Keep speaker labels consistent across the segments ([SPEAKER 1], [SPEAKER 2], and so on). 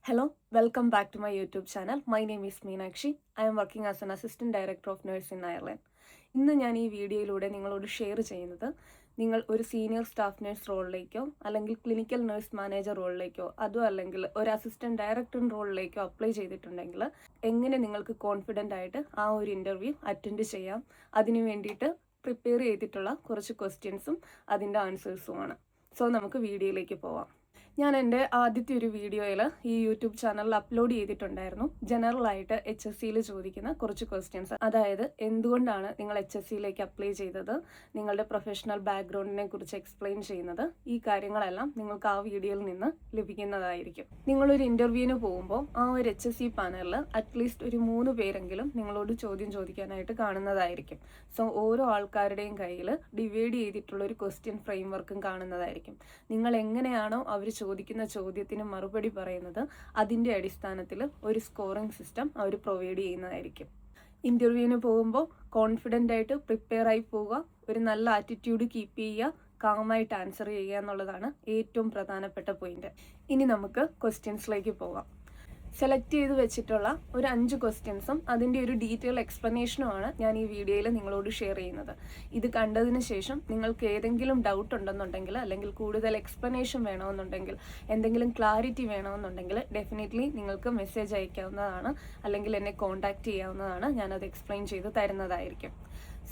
[SPEAKER 1] Hello, welcome back to my YouTube channel. My name is Meenakshi. I am working as an Assistant Director of Nurse in Ireland. ഇന്ന് ഞാൻ ഈ വീഡിയോയിലൂടെ നിങ്ങളോട് share ചെയ്യുന്നത് നിങ്ങൾ ഒരു സീനിയർ സ്റ്റാഫ് നഴ്സ് റോളിലേക്കോ അല്ലെങ്കിൽ ക്ലിനിക്കൽ നഴ്സ് മാനേജർ റോളിലേക്കോ അതോ അല്ലെങ്കിൽ ഒരു അസിസ്റ്റന്റ് ഡയറക്ടർ റോളിലേക്കോ അപ്ലൈ ചെയ്തിട്ടുണ്ടെങ്കിൽ എങ്ങനെ നിങ്ങൾക്ക് കോൺഫിഡൻ്റ് ആയിട്ട് ആ ഒരു ഇൻ്റർവ്യൂ അറ്റൻഡ് ചെയ്യാം, അതിനു വേണ്ടിയിട്ട് പ്രിപ്പയർ ചെയ്തിട്ടുള്ള കുറച്ച് ക്വസ്റ്റ്യൻസും അതിൻ്റെ ആൻസേഴ്സുമാണ്. സോ നമുക്ക് വീഡിയോയിലേക്ക് പോവാം. ഞാൻ എൻ്റെ ആദ്യത്തെ ഒരു വീഡിയോയിൽ ഈ യൂട്യൂബ് ചാനലിൽ അപ്ലോഡ് ചെയ്തിട്ടുണ്ടായിരുന്നു ജനറലായിട്ട് HSCയിൽ ചോദിക്കുന്ന കുറച്ച് ക്വസ്റ്റ്യൻസ്. അതായത് എന്തുകൊണ്ടാണ് നിങ്ങൾ HSCയിലേക്ക് അപ്ലൈ ചെയ്തത്, നിങ്ങളുടെ പ്രൊഫഷണൽ ബാക്ക്ഗ്രൗണ്ടിനെ കുറിച്ച് എക്സ്പ്ലെയിൻ ചെയ്യുന്നത്, ഈ കാര്യങ്ങളെല്ലാം നിങ്ങൾക്ക് ആ വീഡിയോയിൽ നിന്ന് ലഭിക്കുന്നതായിരിക്കും. നിങ്ങളൊരു ഇൻ്റർവ്യൂവിന് പോകുമ്പോൾ ആ ഒരു HSC പാനലിൽ അറ്റ്ലീസ്റ്റ് ഒരു 3 പേരെങ്കിലും നിങ്ങളോട് ചോദ്യം ചോദിക്കാനായിട്ട് കാണുന്നതായിരിക്കും. സോ ഓരോ ആൾക്കാരുടെയും കയ്യിൽ ഡിവൈഡ് ചെയ്തിട്ടുള്ള ഒരു ക്വസ്റ്റ്യൻ ഫ്രെയിം വർക്കും കാണുന്നതായിരിക്കും. നിങ്ങൾ എങ്ങനെയാണോ അവർ ചോദിക്കുന്ന ചോദ്യത്തിന് മറുപടി പറയുന്നത് അതിൻ്റെ അടിസ്ഥാനത്തിൽ ഒരു സ്കോറിംഗ് സിസ്റ്റം അവർ പ്രൊവൈഡ് ചെയ്യുന്നതായിരിക്കും. ഇൻ്റർവ്യൂവിന് പോകുമ്പോൾ കോൺഫിഡൻ്റ് ആയിട്ട് പ്രിപ്പയർ ആയി പോവുക, ഒരു നല്ല ആറ്റിറ്റ്യൂഡ് കീപ്പ് ചെയ്യുക, കാമായിട്ട് ആൻസർ ചെയ്യുക എന്നുള്ളതാണ് ഏറ്റവും പ്രധാനപ്പെട്ട പോയിന്റ്. ഇനി നമുക്ക് ക്വസ്റ്റ്യൻസിലേക്ക് പോകാം. സെലക്ട് ചെയ്ത് വെച്ചിട്ടുള്ള ഒരു 5 ക്വസ്റ്റ്യൻസും അതിൻ്റെ ഒരു ഡീറ്റെയിൽ എക്സ്പ്ലനേഷനുമാണ് ഞാൻ ഈ വീഡിയോയിൽ നിങ്ങളോട് ഷെയർ ചെയ്യുന്നത്. ഇത് കണ്ടതിന് ശേഷം നിങ്ങൾക്ക് ഏതെങ്കിലും ഡൗട്ട് ഉണ്ടെന്നുണ്ടെങ്കിൽ അല്ലെങ്കിൽ കൂടുതൽ എക്സ്പ്ലനേഷൻ വേണമെന്നുണ്ടെങ്കിൽ എന്തെങ്കിലും ക്ലാരിറ്റി വേണമെന്നുണ്ടെങ്കിൽ ഡെഫിനറ്റ്ലി നിങ്ങൾക്ക് മെസ്സേജ് അയക്കാവുന്നതാണ്, അല്ലെങ്കിൽ എന്നെ കോൺടാക്റ്റ് ചെയ്യാവുന്നതാണ്. ഞാനത് എക്സ്പ്ലെയിൻ ചെയ്ത് തരുന്നതായിരിക്കും.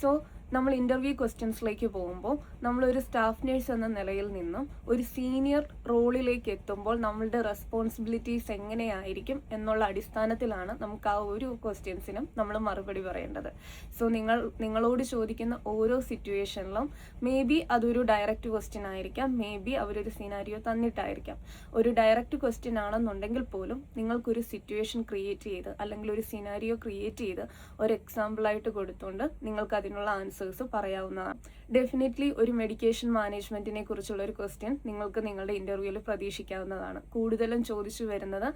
[SPEAKER 1] സോ നമ്മൾ ഇൻ്റർവ്യൂ ക്വസ്റ്റ്യൻസിലേക്ക് പോകുമ്പോൾ നമ്മളൊരു സ്റ്റാഫ് നേഴ്സ് എന്ന നിലയിൽ നിന്നും ഒരു സീനിയർ റോളിലേക്ക് എത്തുമ്പോൾ നമ്മളുടെ റെസ്പോൺസിബിലിറ്റീസ് എങ്ങനെയായിരിക്കും എന്നുള്ള അടിസ്ഥാനത്തിലാണ് നമുക്ക് ആ ഒരു ക്വസ്റ്റ്യൻസിനും നമ്മൾ മറുപടി പറയേണ്ടത്. സോ നിങ്ങളോട് ചോദിക്കുന്ന ഓരോ സിറ്റുവേഷനിലും മേ ബി അതൊരു ഡയറക്റ്റ് ക്വസ്റ്റ്യൻ ആയിരിക്കാം, മേ ബി അവരൊരു സിനാരിയോ തന്നിട്ടായിരിക്കാം. ഒരു ഡയറക്റ്റ് ക്വസ്റ്റ്യൻ ആണെന്നുണ്ടെങ്കിൽ പോലും നിങ്ങൾക്കൊരു സിറ്റുവേഷൻ ക്രിയേറ്റ് ചെയ്ത് അല്ലെങ്കിൽ ഒരു സിനാരിയോ ക്രിയേറ്റ് ചെയ്ത് ഒരു എക്സാമ്പിളായിട്ട് കൊടുത്തുകൊണ്ട് നിങ്ങൾക്ക് അതിനുള്ള ആൻസേഴ്സ് പറയാവുന്നതാണ്. ഡെഫിനറ്റ്ലി ഒരു മെഡിക്കേഷൻ മാനേജ്മെന്റിനെ കുറിച്ചുള്ള ഒരു ക്വസ്റ്റ്യൻ നിങ്ങൾക്ക് നിങ്ങളുടെ ഇന്റർവ്യൂവിൽ പ്രതീക്ഷിക്കാവുന്നതാണ്. കൂടുതലും ചോദിച്ചു വരുന്നത്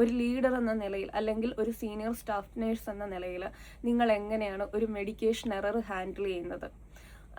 [SPEAKER 1] ഒരു ലീഡർ എന്ന നിലയിൽ അല്ലെങ്കിൽ ഒരു സീനിയർ സ്റ്റാഫ് നേഴ്സ് എന്ന നിലയിൽ നിങ്ങൾ എങ്ങനെയാണ് ഒരു മെഡിക്കേഷൻ എറർ ഹാൻഡിൽ ചെയ്യുന്നത്.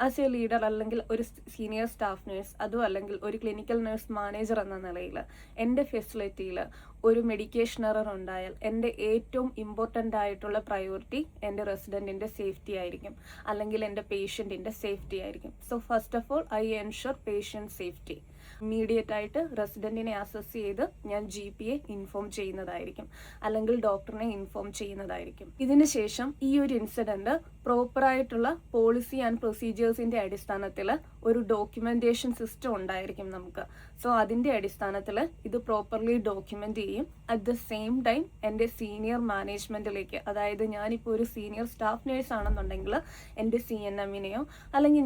[SPEAKER 1] ആസ് എ ലീഡർ അല്ലെങ്കിൽ ഒരു സീനിയർ സ്റ്റാഫ് നേഴ്സ് അതോ അല്ലെങ്കിൽ ഒരു ക്ലിനിക്കൽ നഴ്സ് മാനേജർ എന്ന നിലയിൽ എൻ്റെ ഫെസിലിറ്റിയിൽ ഒരു മെഡിക്കേഷൻ എറർ ഉണ്ടായാൽ എൻ്റെ ഏറ്റവും ഇമ്പോർട്ടൻ്റ് ആയിട്ടുള്ള പ്രയോറിറ്റി എൻ്റെ റെസിഡൻറ്റിൻ്റെ സേഫ്റ്റി ആയിരിക്കും, അല്ലെങ്കിൽ എൻ്റെ പേഷ്യൻറ്റിൻ്റെ സേഫ്റ്റി ആയിരിക്കും. So first of all I ensure patient safety. Immediate ആയിട്ട് റെസിഡൻറ്റിനെ അസസ് ചെയ്ത് ഞാൻ GPയെ ഇൻഫോം ചെയ്യുന്നതായിരിക്കും, അല്ലെങ്കിൽ ഡോക്ടറിനെ ഇൻഫോം ചെയ്യുന്നതായിരിക്കും. ഇതിന് ശേഷം ഈ ഒരു ഇൻസിഡൻറ്റ് പ്രോപ്പറായിട്ടുള്ള പോളിസി ആൻഡ് പ്രൊസീജിയേഴ്സിൻ്റെ അടിസ്ഥാനത്തിൽ ഒരു ഡോക്യുമെൻറ്റേഷൻ സിസ്റ്റം ഉണ്ടായിരിക്കും നമുക്ക്. സോ അതിൻ്റെ അടിസ്ഥാനത്തിൽ ഇത് പ്രോപ്പർലി ഡോക്യുമെൻ്റ് ചെയ്യും. അറ്റ് ദ സെയിം ടൈം എൻ്റെ സീനിയർ മാനേജ്മെൻറ്റിലേക്ക്, അതായത് ഞാനിപ്പോൾ ഒരു സീനിയർ സ്റ്റാഫ് നേഴ്സ് ആണെന്നുണ്ടെങ്കിൽ എൻ്റെ CNMനെയോ അല്ലെങ്കിൽ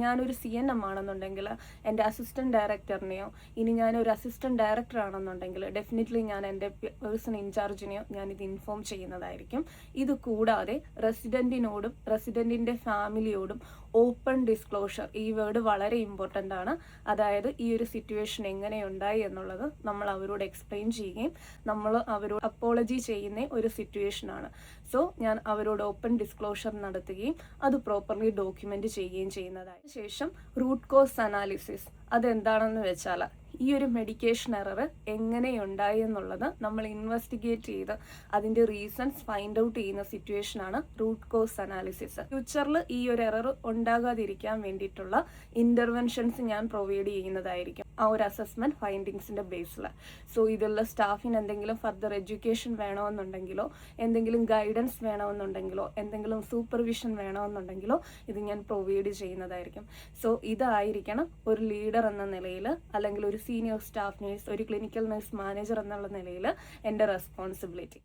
[SPEAKER 1] ഞാനൊരു CNM ആണെന്നുണ്ടെങ്കിൽ എൻ്റെ അസിസ്റ്റൻറ്റ് ഡയറക്ടറിനെയോ, ഇനി ഞാനൊരു അസിസ്റ്റൻറ്റ് ഡയറക്ടർ ആണെന്നുണ്ടെങ്കിൽ ഡെഫിനറ്റ്ലി ഞാൻ എൻ്റെ പേഴ്സൺ ഇൻചാർജിനെയോ ഞാനിത് ഇൻഫോം ചെയ്യുന്നതായിരിക്കും. ഇത് കൂടാതെ റെസിഡൻറ്റിനോടും റെസിഡൻറ്റിൻ്റെ ഫാമിലിയോടും ഓപ്പൺ ഡിസ്ക്ലോഷർ, ഈ വേർഡ് വളരെ ഇമ്പോർട്ടൻ്റ് ആണ്. അതായത് ഈ ഒരു സിറ്റുവേഷൻ എങ്ങനെയുണ്ടായി എന്നുള്ളത് നമ്മൾ അവരോട് എക്സ്പ്ലെയിൻ ചെയ്യുകയും നമ്മൾ അവരോട് അപ്പോളജി ചെയ്യുന്ന ഒരു സിറ്റുവേഷനാണ്. സോ ഞാൻ അവരോട് ഓപ്പൺ ഡിസ്ക്ലോഷർ നടത്തുകയും അത് പ്രോപ്പർലി ഡോക്യുമെൻ്റ് ചെയ്യുകയും ചെയ്യുന്നതായി. ശേഷം റൂട്ട് കോസ് അനാലിസിസ് അതെന്താണെന്ന് വെച്ചാൽ ഈ ഒരു മെഡിക്കേഷൻ എറർ എങ്ങനെയുണ്ടായി എന്നുള്ളത് നമ്മൾ ഇൻവെസ്റ്റിഗേറ്റ് ചെയ്ത് അതിൻ്റെ റീസൺസ് ഫൈൻഡ് ഔട്ട് ചെയ്യുന്ന സിറ്റുവേഷനാണ് റൂട്ട് കോസ് അനാലിസിസ്. ഫ്യൂച്ചറിൽ ഈ ഒരു എറർ ഉണ്ടാകാതിരിക്കാൻ വേണ്ടിയിട്ടുള്ള ഇൻ്റർവെൻഷൻസ് ഞാൻ പ്രൊവൈഡ് ചെയ്യുന്നതായിരിക്കും ആ ഒരു അസസ്മെൻറ്റ് ഫൈൻഡിങ്സിൻ്റെ ബേസിൽ. സോ ഇതിലുള്ള സ്റ്റാഫിന് എന്തെങ്കിലും ഫർദർ എഡ്യൂക്കേഷൻ വേണമെന്നുണ്ടെങ്കിലോ എന്തെങ്കിലും ഗൈഡൻസ് വേണമെന്നുണ്ടെങ്കിലോ എന്തെങ്കിലും സൂപ്പർവിഷൻ വേണമെന്നുണ്ടെങ്കിലോ ഇത് ഞാൻ പ്രൊവൈഡ് ചെയ്യുന്നതായിരിക്കും. സോ ഇതായിരിക്കണം ഒരു ലീഡർ എന്ന നിലയിൽ അല്ലെങ്കിൽ ഒരു സീനിയർ സ്റ്റാഫ് നേഴ്സ്, ഒരു ക്ലിനിക്കൽ നഴ്സ് മാനേജർ എന്നുള്ള നിലയിൽ എൻ്റെ റെസ്പോൺസിബിലിറ്റി.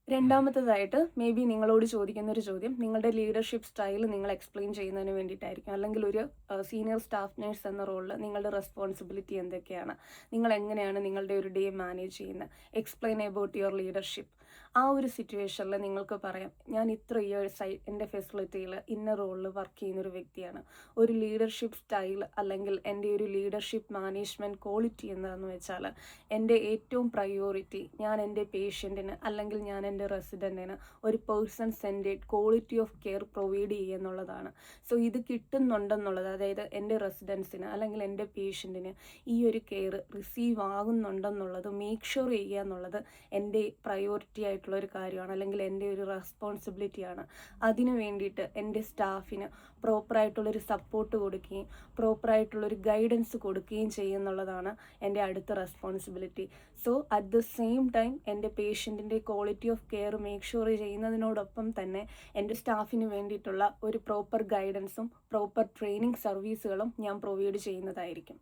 [SPEAKER 1] രണ്ടാമത്തേതായിട്ട് മേ ബി നിങ്ങളോട് ചോദിക്കുന്ന ഒരു ചോദ്യം നിങ്ങളുടെ ലീഡർഷിപ്പ് സ്റ്റൈൽ നിങ്ങൾ എക്സ്പ്ലെയിൻ ചെയ്യുന്നതിന് വേണ്ടിയിട്ടായിരിക്കും. അല്ലെങ്കിൽ ഒരു സീനിയർ സ്റ്റാഫ് നേഴ്സ് എന്ന റോളിൽ നിങ്ങളുടെ റെസ്പോൺസിബിലിറ്റി എന്തൊക്കെയാണ്, നിങ്ങൾ എങ്ങനെയാണ് നിങ്ങളുടെ ഒരു ഡേ മാനേജ് ചെയ്യുന്നത്, എക്സ്പ്ലെയിൻ അബൌട്ട് യുവർ ലീഡർഷിപ്പ്. ആ ഒരു സിറ്റുവേഷനിൽ നിങ്ങൾക്ക് പറയാം, ഞാൻ ഇത്ര ഇയേഴ്സായി എൻ്റെ ഫെസിലിറ്റിയിൽ ഇന്ന റോളിൽ വർക്ക് ചെയ്യുന്നൊരു വ്യക്തിയാണ്. ഒരു ലീഡർഷിപ്പ് സ്റ്റൈൽ അല്ലെങ്കിൽ എൻ്റെ ഒരു ലീഡർഷിപ്പ് മാനേജ്മെൻറ്റ് ക്വാളിറ്റി എന്താണെന്ന് വെച്ചാൽ എൻ്റെ ഏറ്റവും പ്രയോറിറ്റി ഞാൻ എൻ്റെ പേഷ്യൻറ്റിന് അല്ലെങ്കിൽ ഞാൻ എൻ്റെ എൻ്റെ റെസിഡൻറ്റിന് ഒരു person centred quality of care provide ചെയ്യുക എന്നുള്ളതാണ്. സോ ഇത് കിട്ടുന്നുണ്ടെന്നുള്ളത്, അതായത് എൻ്റെ റെസിഡൻസിന് അല്ലെങ്കിൽ എൻ്റെ പേഷ്യൻറ്റിന് ഈ ഒരു കെയർ റിസീവ് ആകുന്നുണ്ടെന്നുള്ളത് മേക്ക് ഷുവർ ചെയ്യുക എന്നുള്ളത് എൻ്റെ പ്രയോറിറ്റി ആയിട്ടുള്ള ഒരു കാര്യമാണ്, അല്ലെങ്കിൽ എൻ്റെ ഒരു റെസ്പോൺസിബിലിറ്റിയാണ്. അതിനു വേണ്ടിയിട്ട് എൻ്റെ സ്റ്റാഫിന് പ്രോപ്പറായിട്ടുള്ളൊരു സപ്പോർട്ട് കൊടുക്കുകയും പ്രോപ്പറായിട്ടുള്ളൊരു ഗൈഡൻസ് കൊടുക്കുകയും ചെയ്യുന്നുള്ളതാണ് എൻ്റെ അടുത്ത responsibility. So at the same time എൻ്റെ പേഷ്യൻറ്റിൻ്റെ quality of care make sure ചെയ്യുന്നതിനോടൊപ്പം തന്നെ എൻ്റെ സ്റ്റാഫിന് വേണ്ടിയിട്ടുള്ള ഒരു പ്രോപ്പർ ഗൈഡൻസും പ്രോപ്പർ ട്രെയിനിങ് സർവീസുകളും ഞാൻ പ്രൊവൈഡ് ചെയ്യുന്നതായിരിക്കും.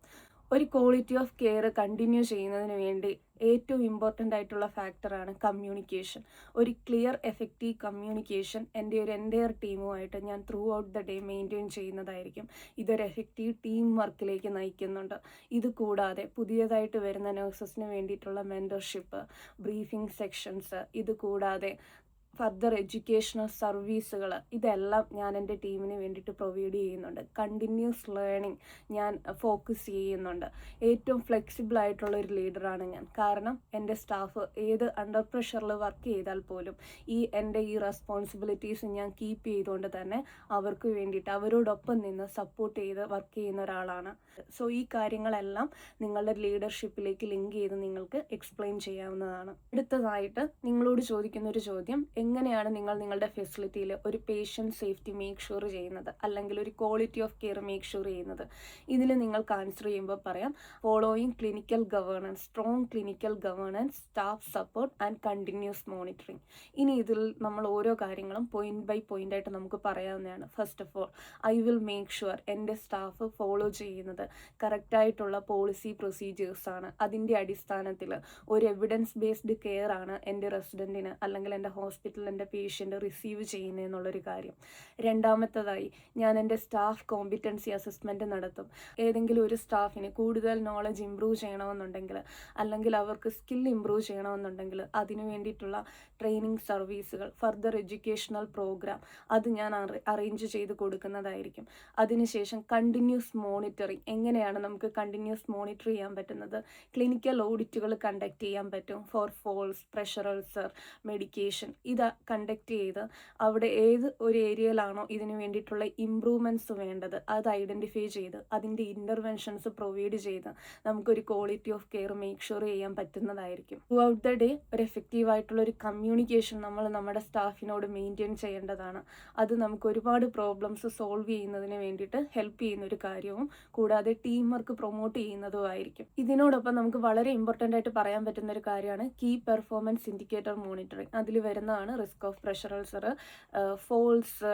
[SPEAKER 1] ഒരു ക്വാളിറ്റി ഓഫ് കെയർ കണ്ടിന്യൂ ചെയ്യുന്നതിന് വേണ്ടി ഏറ്റവും ഇമ്പോർട്ടൻ്റ് ആയിട്ടുള്ള ഫാക്ടറാണ് കമ്മ്യൂണിക്കേഷൻ. ഒരു ക്ലിയർ എഫക്റ്റീവ് കമ്മ്യൂണിക്കേഷൻ എൻ്റെ ഒരു എൻ്റയർ ടീമുമായിട്ട് ഞാൻ through out the day maintain ചെയ്യുന്നതായിരിക്കും. ഇതൊരു എഫക്റ്റീവ് ടീം വർക്കിലേക്ക് നയിക്കുന്നുണ്ട്. ഇത് കൂടാതെ പുതിയതായിട്ട് വരുന്ന നഴ്സസിന് വേണ്ടിയിട്ടുള്ള മെൻറ്റർഷിപ്പ്, ബ്രീഫിംഗ് സെക്ഷൻസ്, ഇത് കൂടാതെ ഫർദർ എഡ്യൂക്കേഷണൽ സർവീസുകൾ, ഇതെല്ലാം ഞാൻ എൻ്റെ ടീമിന് വേണ്ടിയിട്ട് പ്രൊവൈഡ് ചെയ്യുന്നുണ്ട്. കണ്ടിന്യൂസ് ലേണിംഗ് ഞാൻ ഫോക്കസ് ചെയ്യുന്നുണ്ട്. ഏറ്റവും ഫ്ലെക്സിബിൾ ആയിട്ടുള്ള ഒരു ലീഡറാണ് ഞാൻ. കാരണം എൻ്റെ സ്റ്റാഫ് ഏത് അണ്ടർ പ്രഷറിൽ വർക്ക് ചെയ്താൽ പോലും എൻ്റെ ഈ റെസ്പോൺസിബിലിറ്റീസ് ഞാൻ കീപ്പ് ചെയ്തുകൊണ്ട് തന്നെ അവർക്ക് വേണ്ടിയിട്ട് അവരോടൊപ്പം നിന്ന് സപ്പോർട്ട് ചെയ്ത് വർക്ക് ചെയ്യുന്ന ഒരാളാണ്. സോ ഈ കാര്യങ്ങളെല്ലാം നിങ്ങളുടെ ലീഡർഷിപ്പിലേക്ക് ലിങ്ക് ചെയ്ത് നിങ്ങൾക്ക് എക്സ്പ്ലെയിൻ ചെയ്യാവുന്നതാണ്. അടുത്തതായിട്ട് നിങ്ങളോട് ചോദിക്കുന്ന ഒരു ചോദ്യം, എങ്ങനെയാണ് നിങ്ങൾ നിങ്ങളുടെ ഫെസിലിറ്റിയിൽ ഒരു പേഷ്യൻ്റ് സേഫ്റ്റി മേക്ക് ഷുവർ ചെയ്യുന്നത്, അല്ലെങ്കിൽ ഒരു quality of care make sure ചെയ്യുന്നത്? ഇതിൽ നിങ്ങൾക്ക് ആൻസർ ചെയ്യുമ്പോൾ പറയാം, following clinical governance, strong clinical governance, staff support and continuous monitoring. ഇനി ഇതിൽ നമ്മൾ ഓരോ കാര്യങ്ങളും പോയിന്റ് ബൈ പോയിന്റ് ആയിട്ട് നമുക്ക് പറയാവുന്നതാണ്. First of all, I will make sure എൻ്റെ സ്റ്റാഫ് ഫോളോ ചെയ്യുന്നത് കറക്റ്റായിട്ടുള്ള പോളിസി പ്രൊസീജിയേഴ്സാണ്. അതിൻ്റെ അടിസ്ഥാനത്തിൽ ഒരു എവിഡൻസ് ബേസ്ഡ് കെയർ ആണ് എൻ്റെ റെസിഡൻറ്റിന് അല്ലെങ്കിൽ എൻ്റെ ഹോസ്പിറ്റൽ എൻ്റെ പേഷ്യൻ്റ് റിസീവ് ചെയ്യുന്നതെന്നുള്ളൊരു കാര്യം. രണ്ടാമത്തതായി, ഞാൻ എൻ്റെ സ്റ്റാഫ് കോമ്പിറ്റൻസി അസസ്മെൻറ്റ് നടത്തും. ഏതെങ്കിലും ഒരു സ്റ്റാഫിന് കൂടുതൽ നോളജ് ഇമ്പ്രൂവ് ചെയ്യണമെന്നുണ്ടെങ്കിൽ, അല്ലെങ്കിൽ അവർക്ക് സ്കിൽ ഇമ്പ്രൂവ് ചെയ്യണമെന്നുണ്ടെങ്കിൽ അതിനു വേണ്ടിയിട്ടുള്ള ട്രെയിനിങ് സർവീസുകൾ, ഫർദർ എഡ്യൂക്കേഷണൽ പ്രോഗ്രാം, അത് ഞാൻ അറേഞ്ച് ചെയ്ത് കൊടുക്കുന്നതായിരിക്കും. അതിനുശേഷം കണ്ടിന്യൂസ് മോണിറ്ററിങ്. എങ്ങനെയാണ് നമുക്ക് കണ്ടിന്യൂസ് മോണിറ്റർ ചെയ്യാൻ പറ്റുന്നത്? ക്ലിനിക്കൽ ഓഡിറ്റുകൾ കണ്ടക്ട് ചെയ്യാൻ പറ്റും. For falls, pressure ulcer, medication, ഇത് കണ്ടക്ട് ചെയ്ത് അവിടെ ഏത് ഒരു ഏരിയയിലാണോ ഇതിനു വേണ്ടിയിട്ടുള്ള ഇമ്പ്രൂവ്മെൻറ്റ്സ് വേണ്ടത് അത് ഐഡൻറ്റിഫൈ ചെയ്ത് അതിൻ്റെ ഇൻ്റർവെൻഷൻസ് പ്രൊവൈഡ് ചെയ്ത് നമുക്കൊരു quality of care make sure ചെയ്യാൻ പറ്റുന്നതായിരിക്കും. ത്രൂ ഔട്ട് ദ ഡേ ഒരു എഫക്റ്റീവ് ആയിട്ടുള്ള ഒരു കമ്മ്യൂണിക്കേഷൻ നമ്മൾ നമ്മുടെ സ്റ്റാഫിനോട് മെയിൻറ്റെയിൻ ചെയ്യേണ്ടതാണ്. അത് നമുക്ക് ഒരുപാട് പ്രോബ്ലംസ് സോൾവ് ചെയ്യുന്നതിന് വേണ്ടിയിട്ട് ഹെൽപ്പ് ചെയ്യുന്ന ഒരു കാര്യവും കൂടാതെ ടീം വർക്ക് പ്രൊമോട്ട് ചെയ്യുന്നതുമായിരിക്കും. ഇതിനോടൊപ്പം നമുക്ക് വളരെ ഇമ്പോർട്ടൻ്റ് ആയിട്ട് പറയാൻ പറ്റുന്ന ഒരു കാര്യമാണ് കീ പെർഫോമൻസ് ഇൻഡിക്കേറ്റർ മോണിറ്ററിങ്. അതിൽ വരുന്നതാണ് risk of pressure ulcer, falls,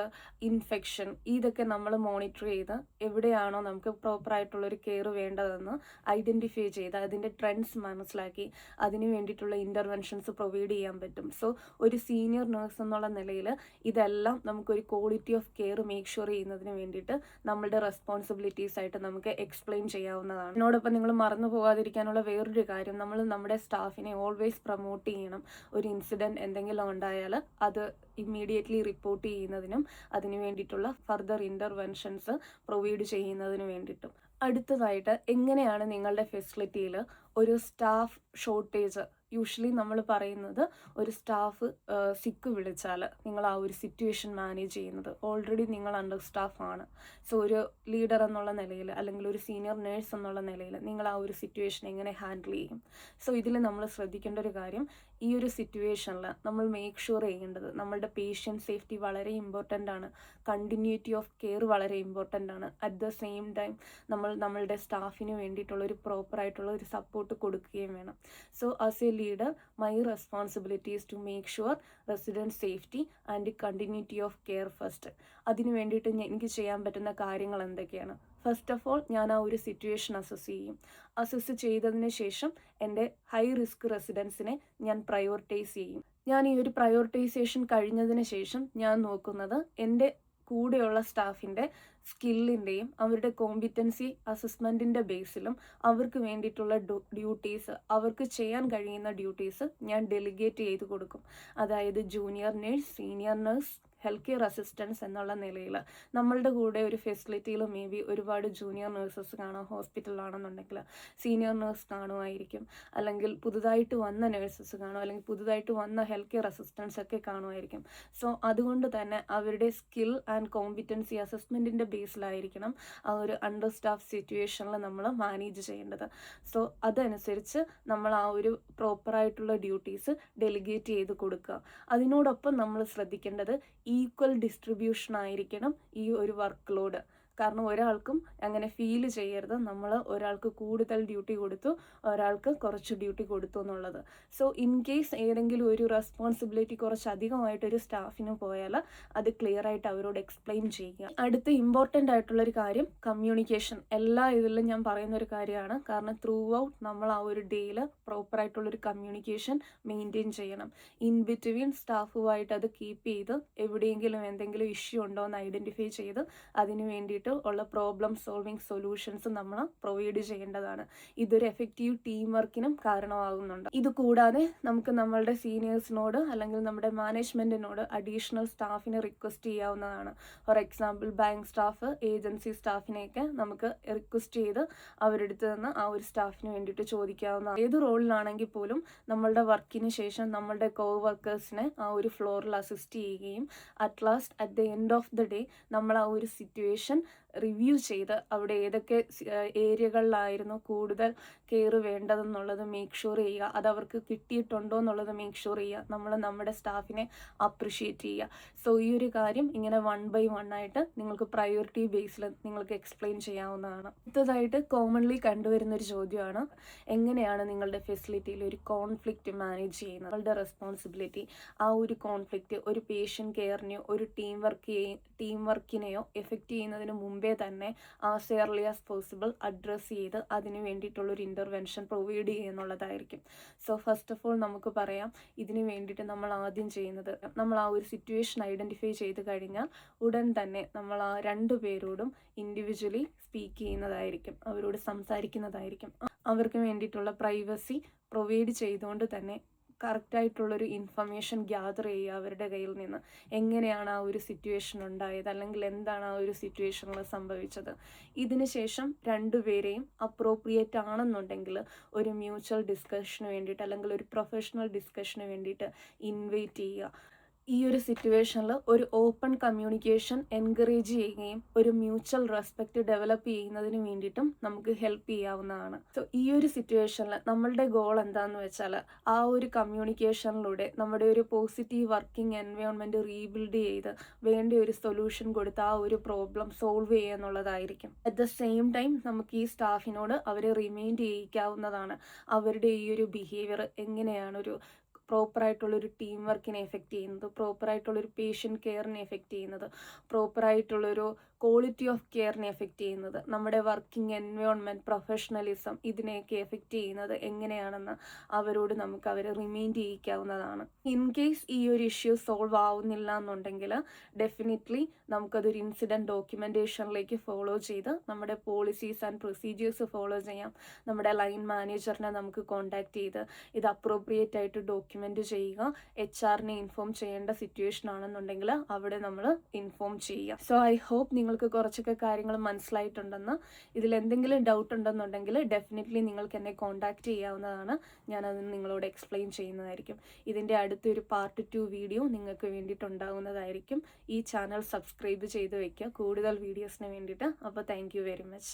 [SPEAKER 1] infection. ഇതൊക്കെ നമ്മൾ മോണിറ്റർ ചെയ്ത് എവിടെയാണോ നമുക്ക് പ്രോപ്പറായിട്ടുള്ളൊരു കെയർ വേണ്ടതെന്ന് ഐഡൻറ്റിഫൈ ചെയ്ത് അതിൻ്റെ ട്രെൻഡ്സ് മനസ്സിലാക്കി അതിന് വേണ്ടിയിട്ടുള്ള ഇൻ്റർവെൻഷൻസ് പ്രൊവൈഡ് ചെയ്യാൻ പറ്റും. സോ ഒരു സീനിയർ നേഴ്സ് എന്നുള്ള നിലയിൽ ഇതെല്ലാം നമുക്കൊരു quality of care make sure ചെയ്യുന്നതിന് വേണ്ടിയിട്ട് നമ്മളുടെ റെസ്പോൺസിബിലിറ്റീസ് ആയിട്ട് നമുക്ക് എക്സ്പ്ലെയിൻ ചെയ്യാവുന്നതാണ്. ഇതിനോടൊപ്പം നിങ്ങൾ മറന്നു പോകാതിരിക്കാനുള്ള വേറൊരു കാര്യം, നമ്മൾ നമ്മുടെ സ്റ്റാഫിനെ ഓൾവേസ് പ്രൊമോട്ട് ചെയ്യണം. ഒരു ഇൻസിഡൻറ്റ് എന്തെങ്കിലും ഉണ്ടായാൽ അത് ഇമ്മീഡിയറ്റ്ലി റിപ്പോർട്ട് ചെയ്യുന്നതിനും അതിന് വേണ്ടിയിട്ടുള്ള ഫർദർ ഇൻ്റർവെൻഷൻസ് പ്രൊവൈഡ് ചെയ്യുന്നതിന് വേണ്ടിയിട്ടും. അടുത്തതായിട്ട്, എങ്ങനെയാണ് നിങ്ങളുടെ ഫെസിലിറ്റിയിൽ ഒരു സ്റ്റാഫ് ഷോർട്ടേജ്, യൂഷ്വലി നമ്മൾ പറയുന്നത് ഒരു സ്റ്റാഫ് സിക്ക് വിളിച്ചാൽ നിങ്ങൾ ആ ഒരു സിറ്റുവേഷൻ മാനേജ് ചെയ്യുന്നത്, ഓൾറെഡി നിങ്ങൾ അണ്ടർ സ്റ്റാഫാണ്. സോ ഒരു ലീഡർ എന്നുള്ള നിലയിൽ അല്ലെങ്കിൽ ഒരു സീനിയർ നേഴ്സ് എന്നുള്ള നിലയിൽ നിങ്ങൾ ആ ഒരു സിറ്റുവേഷൻ എങ്ങനെ ഹാൻഡിൽ ചെയ്യും? സോ ഇതിൽ നമ്മൾ ശ്രദ്ധിക്കേണ്ട ഒരു കാര്യം, ഈ ഒരു സിറ്റുവേഷനിൽ നമ്മൾ മേക്ക് ഷുവർ ചെയ്യേണ്ടത് നമ്മളുടെ പേഷ്യൻ്റ് സേഫ്റ്റി വളരെ ഇമ്പോർട്ടൻ്റ് ആണ്, കണ്ടിന്യൂറ്റി ഓഫ് കെയർ വളരെ ഇമ്പോർട്ടൻ്റ് ആണ്. അറ്റ് ദ സെയിം ടൈം നമ്മളുടെ സ്റ്റാഫിന് വേണ്ടിയിട്ടുള്ള ഒരു പ്രോപ്പറായിട്ടുള്ള ഒരു സപ്പോർട്ട് കൊടുക്കുകയും വേണം. So as A leader, my responsibility is to make sure resident safety and continuity of care first. അതിന് വേണ്ടിയിട്ട് എനിക്ക് ചെയ്യാൻ പറ്റുന്ന കാര്യങ്ങൾ എന്തൊക്കെയാണ്? ഫസ്റ്റ് ഓഫ് ഓൾ, ഞാൻ ആ ഒരു സിറ്റുവേഷൻ അസസ് ചെയ്തതിന് ശേഷം എൻ്റെ ഹൈ റിസ്ക് റെസിഡൻസിനെ ഞാൻ പ്രയോറിറ്റൈസ് ചെയ്യും. ഞാൻ ഈ ഒരു പ്രയോറിറ്റൈസേഷൻ കഴിഞ്ഞതിന് ശേഷം ഞാൻ നോക്കുന്നത് എൻ്റെ കൂടെയുള്ള സ്റ്റാഫിൻ്റെ സ്കില്ലിൻ്റെയും അവരുടെ കോമ്പിറ്റൻസി അസസ്മെൻറ്റിൻ്റെ ബേസിലും അവർക്ക് വേണ്ടിയിട്ടുള്ള ഡ്യൂട്ടീസ്, അവർക്ക് ചെയ്യാൻ കഴിയുന്ന ഡ്യൂട്ടീസ് ഞാൻ ഡെലിഗേറ്റ് ചെയ്ത് കൊടുക്കും. അതായത് junior nurse, senior nurse, health care assistance എന്നുള്ള നിലയിൽ നമ്മളുടെ കൂടെ ഒരു ഫെസിലിറ്റിയിൽ മേ ബി ഒരുപാട് ജൂനിയർ നഴ്സസ് കാണാം. ഹോസ്പിറ്റലിലാണെന്നുണ്ടെങ്കിൽ സീനിയർ നഴ്സ് കാണുമായിരിക്കും, അല്ലെങ്കിൽ പുതുതായിട്ട് വന്ന നഴ്സസ് കാണും, അല്ലെങ്കിൽ പുതുതായിട്ട് വന്ന ഹെൽത്ത് കെയർ അസിസ്റ്റൻസ് ഒക്കെ കാണുമായിരിക്കും. സോ അതുകൊണ്ട് തന്നെ അവരുടെ സ്കിൽ ആൻഡ് കോമ്പിറ്റൻസി അസസ്മെൻറ്റിൻ്റെ ബേസിലായിരിക്കണം ആ ഒരു അണ്ടർ സ്റ്റാഫ് സിറ്റുവേഷനിൽ നമ്മൾ മാനേജ് ചെയ്യേണ്ടത്. സോ അതനുസരിച്ച് നമ്മൾ ആ ഒരു പ്രോപ്പറായിട്ടുള്ള ഡ്യൂട്ടീസ് ഡെലിഗേറ്റ് ചെയ്ത് കൊടുക്കുക. അതിനോടൊപ്പം നമ്മൾ ശ്രദ്ധിക്കേണ്ടത് ഈക്വൽ ഡിസ്ട്രിബ്യൂഷൻ ആയിരിക്കണം ഈ ഒരു വർക്ക് ലോഡ്. കാരണം ഒരാൾക്കും അങ്ങനെ ഫീൽ ചെയ്യരുത് നമ്മൾ ഒരാൾക്ക് കൂടുതൽ ഡ്യൂട്ടി കൊടുത്തു, ഒരാൾക്ക് കുറച്ച് ഡ്യൂട്ടി കൊടുത്തു എന്നുള്ളത്. സോ ഇൻ കേസ് ഏതെങ്കിലും ഒരു റെസ്പോൺസിബിലിറ്റി കുറച്ചധികമായിട്ടൊരു സ്റ്റാഫിന് പോയാൽ അത് ക്ലിയർ ആയിട്ട് അവരോട് എക്സ്പ്ലെയിൻ ചെയ്യുക. അടുത്ത ഇമ്പോർട്ടൻ്റ് ആയിട്ടുള്ളൊരു കാര്യം കമ്മ്യൂണിക്കേഷൻ. എല്ലാ ഇതിലും ഞാൻ പറയുന്നൊരു കാര്യമാണ്. കാരണം ത്രൂ ഔട്ട് നമ്മൾ ആ ഒരു ഡേയിൽ പ്രോപ്പറായിട്ടുള്ളൊരു കമ്മ്യൂണിക്കേഷൻ മെയിൻറ്റെയിൻ ചെയ്യണം. ഇൻ ബിറ്റ്വീൻ സ്റ്റാഫുമായിട്ട് അത് കീപ്പ് ചെയ്ത് എവിടെയെങ്കിലും എന്തെങ്കിലും ഇഷ്യൂ ഉണ്ടോ എന്ന് ഐഡൻറ്റിഫൈ ചെയ്ത് അതിന് വേണ്ടിയിട്ട് ഉള്ള പ്രോബ്ലം സോൾവിങ് സൊല്യൂഷൻസ് നമ്മൾ പ്രൊവൈഡ് ചെയ്യേണ്ടതാണ്. ഇതൊരു എഫക്റ്റീവ് ടീം വർക്കിനും കാരണമാകുന്നുണ്ട്. ഇത് കൂടാതെ നമുക്ക് നമ്മളുടെ സീനിയേഴ്സിനോട് അല്ലെങ്കിൽ നമ്മുടെ മാനേജ്മെൻറ്റിനോട് അഡീഷണൽ സ്റ്റാഫിനെ റിക്വസ്റ്റ് ചെയ്യാവുന്നതാണ്. For example bank staff, agency സ്റ്റാഫിനെയൊക്കെ നമുക്ക് റിക്വസ്റ്റ് ചെയ്ത് അവരുടെ അടുത്ത് നിന്ന് ആ ഒരു സ്റ്റാഫിന് വേണ്ടിയിട്ട് ചോദിക്കാവുന്നതാണ്. ഏത് റോളിലാണെങ്കിൽ പോലും നമ്മളുടെ വർക്കിന് ശേഷം നമ്മളുടെ കോ വർക്കേഴ്സിനെ ആ ഒരു ഫ്ലോറിൽ അസിസ്റ്റ് ചെയ്യുകയും at last at the end of the day നമ്മൾ ആ ഒരു സിറ്റുവേഷൻ റിവ്യൂ ചെയ്ത് അവിടെ ഏതൊക്കെ ഏരിയകളിലായിരുന്നു കൂടുതൽ കെയർ വേണ്ടതെന്നുള്ളത് മേക്ക് ഷുവർ ചെയ്യുക. അത് അവർക്ക് കിട്ടിയിട്ടുണ്ടോ എന്നുള്ളത് മേക്ക് ഷുവർ ചെയ്യുക. നമ്മൾ നമ്മുടെ സ്റ്റാഫിനെ അപ്രിഷ്യേറ്റ് ചെയ്യുക. സോ ഈ ഒരു കാര്യം ഇങ്ങനെ 1 by 1 ആയിട്ട് നിങ്ങൾക്ക് പ്രയോറിറ്റി ബേസിൽ നിങ്ങൾക്ക് എക്സ്പ്ലെയിൻ ചെയ്യാവുന്നതാണ്. അടുത്തതായിട്ട് കോമൺലി കണ്ടുവരുന്നൊരു ചോദ്യമാണ്, എങ്ങനെയാണ് നിങ്ങളുടെ ഫെസിലിറ്റിയിൽ ഒരു കോൺഫ്ലിക്റ്റ് മാനേജ് ചെയ്യുന്നത്? നിങ്ങളുടെ റെസ്പോൺസിബിലിറ്റി ആ ഒരു കോൺഫ്ലിക്റ്റ് ഒരു പേഷ്യൻ്റ് കെയറിനെയോ ഒരു ടീം വർക്കിനെയോ എഫക്റ്റ് ചെയ്യുന്നതിന് മുമ്പേ തന്നെ as early as possible address ചെയ്ത് അതിന് വേണ്ടിയിട്ടുള്ളൊരു ഇൻ്റർവെൻഷൻ പ്രൊവൈഡ് ചെയ്യുക എന്നുള്ളതായിരിക്കും. സോ ഫസ്റ്റ് ഓഫ് ഓൾ നമുക്ക് പറയാം, ഇതിന് വേണ്ടിയിട്ട് നമ്മൾ ആദ്യം ചെയ്യുന്നത്, നമ്മൾ ആ ഒരു സിറ്റുവേഷൻ ഐഡൻറ്റിഫൈ ചെയ്ത് കഴിഞ്ഞാൽ ഉടൻ തന്നെ നമ്മൾ ആ 2 പേരോടും ഇൻഡിവിജ്വലി സ്പീക്ക് ചെയ്യുന്നതായിരിക്കും, അവരോട് സംസാരിക്കുന്നതായിരിക്കും. അവർക്ക് വേണ്ടിയിട്ടുള്ള പ്രൈവസി പ്രൊവൈഡ് ചെയ്തുകൊണ്ട് തന്നെ കറക്റ്റായിട്ടുള്ളൊരു ഇൻഫർമേഷൻ ഗ്യാദർ ചെയ്യുക അവരുടെ കയ്യിൽ നിന്ന്. എങ്ങനെയാണ് ആ ഒരു സിറ്റുവേഷൻ ഉണ്ടായത്, അല്ലെങ്കിൽ എന്താണ് ആ ഒരു സിറ്റുവേഷനിൽ സംഭവിച്ചത്. ഇതിന് ശേഷം 2 പേരെയും അപ്രോപ്രിയേറ്റ് ആണെന്നുണ്ടെങ്കിൽ ഒരു മ്യൂച്വൽ ഡിസ്കഷന് വേണ്ടിയിട്ട് അല്ലെങ്കിൽ ഒരു പ്രൊഫഷണൽ ഡിസ്കഷന് വേണ്ടിയിട്ട് ഇൻവൈറ്റ് ചെയ്യുക. ഈ ഒരു സിറ്റുവേഷനിൽ ഒരു ഓപ്പൺ കമ്മ്യൂണിക്കേഷൻ എൻകറേജ് ചെയ്യുകയും ഒരു മ്യൂച്വൽ റെസ്പെക്റ്റ് ഡെവലപ്പ് ചെയ്യുന്നതിന് വേണ്ടിയിട്ടും നമുക്ക് ഹെൽപ്പ് ചെയ്യാവുന്നതാണ്. സോ ഈ ഒരു സിറ്റുവേഷനിൽ നമ്മളുടെ ഗോൾ എന്താണെന്ന് വെച്ചാൽ ആ ഒരു കമ്മ്യൂണിക്കേഷനിലൂടെ നമ്മുടെ ഒരു പോസിറ്റീവ് വർക്കിംഗ് എൻവയോൺമെൻറ്റ് റീബിൽഡ് ചെയ്ത് വേണ്ട ഒരു സൊല്യൂഷൻ കൊടുത്ത് ആ ഒരു പ്രോബ്ലം സോൾവ് ചെയ്യുക എന്നുള്ളതായിരിക്കും. അറ്റ് ദ സെയിം ടൈം നമുക്ക് ഈ സ്റ്റാഫിനോട് അവരെ റിമൈൻഡ് ചെയ്യിക്കാവുന്നതാണ് അവരുടെ ഈ ഒരു ബിഹേവിയർ എങ്ങനെയാണ് ഒരു പ്രോപ്പറായിട്ടുള്ളൊരു ടീം വർക്കിനെ എഫക്റ്റ് ചെയ്യുന്നത്, പ്രോപ്പറായിട്ടുള്ളൊരു പേഷ്യൻ്റ് കെയറിനെ എഫക്റ്റ് ചെയ്യുന്നത്, പ്രോപ്പറായിട്ടുള്ളൊരു ക്വാളിറ്റി ഓഫ് കെയറിനെ എഫക്റ്റ് ചെയ്യുന്നത്, നമ്മുടെ വർക്കിംഗ് എൻവയോൺമെൻറ്റ്, പ്രൊഫഷണലിസം ഇതിനെയൊക്കെ എഫക്റ്റ് ചെയ്യുന്നത് എങ്ങനെയാണെന്ന് അവരോട് നമുക്ക് അവരെ റിമൈൻഡ് ചെയ്യിക്കാവുന്നതാണ്. ഇൻ കേസ് ഈ ഒരു ഇഷ്യൂ സോൾവ് ആവുന്നില്ല എന്നുണ്ടെങ്കിൽ ഡെഫിനറ്റ്ലി നമുക്കതൊരു ഇൻസിഡൻറ്റ് ഡോക്യുമെൻറ്റേഷനിലേക്ക് ഫോളോ ചെയ്ത് നമ്മുടെ പോളിസീസ് ആൻഡ് പ്രൊസീജിയേഴ്സ് ഫോളോ ചെയ്യാം. നമ്മുടെ ലൈൻ മാനേജറിനെ നമുക്ക് കോൺടാക്ട് ചെയ്ത് ഇത് അപ്രോപ്രിയേറ്റ് ആയിട്ട് ഡോക്യുമെൻ്റ് ചെയ്യുക. HR-നെ ഇൻഫോം ചെയ്യേണ്ട സിറ്റുവേഷൻ ആണെന്നുണ്ടെങ്കിൽ അവിടെ നമ്മൾ ഇൻഫോം ചെയ്യുക. സോ ഐ ഹോപ്പ് നിങ്ങൾക്ക് കുറച്ചൊക്കെ കാര്യങ്ങൾ മനസ്സിലായിട്ടുണ്ടെന്ന്. ഇതിലെന്തെങ്കിലും ഡൗട്ട് ഉണ്ടെന്നുണ്ടെങ്കിൽ ഡെഫിനറ്റ്ലി നിങ്ങൾക്ക് എന്നെ കോൺടാക്റ്റ് ചെയ്യാവുന്നതാണ്. ഞാനത് നിങ്ങളോട് എക്സ്പ്ലെയിൻ ചെയ്യുന്നതായിരിക്കും. ഇതിൻ്റെ അടുത്തൊരു പാർട്ട് 2 വീഡിയോ നിങ്ങൾക്ക് വേണ്ടിയിട്ടുണ്ടാകുന്നതായിരിക്കും. ഈ ചാനൽ സബ്സ്ക്രൈബ് ചെയ്ത് വയ്ക്കുക കൂടുതൽ വീഡിയോസിന് വേണ്ടിയിട്ട്. അപ്പോൾ താങ്ക് യു വെരി മച്ച്.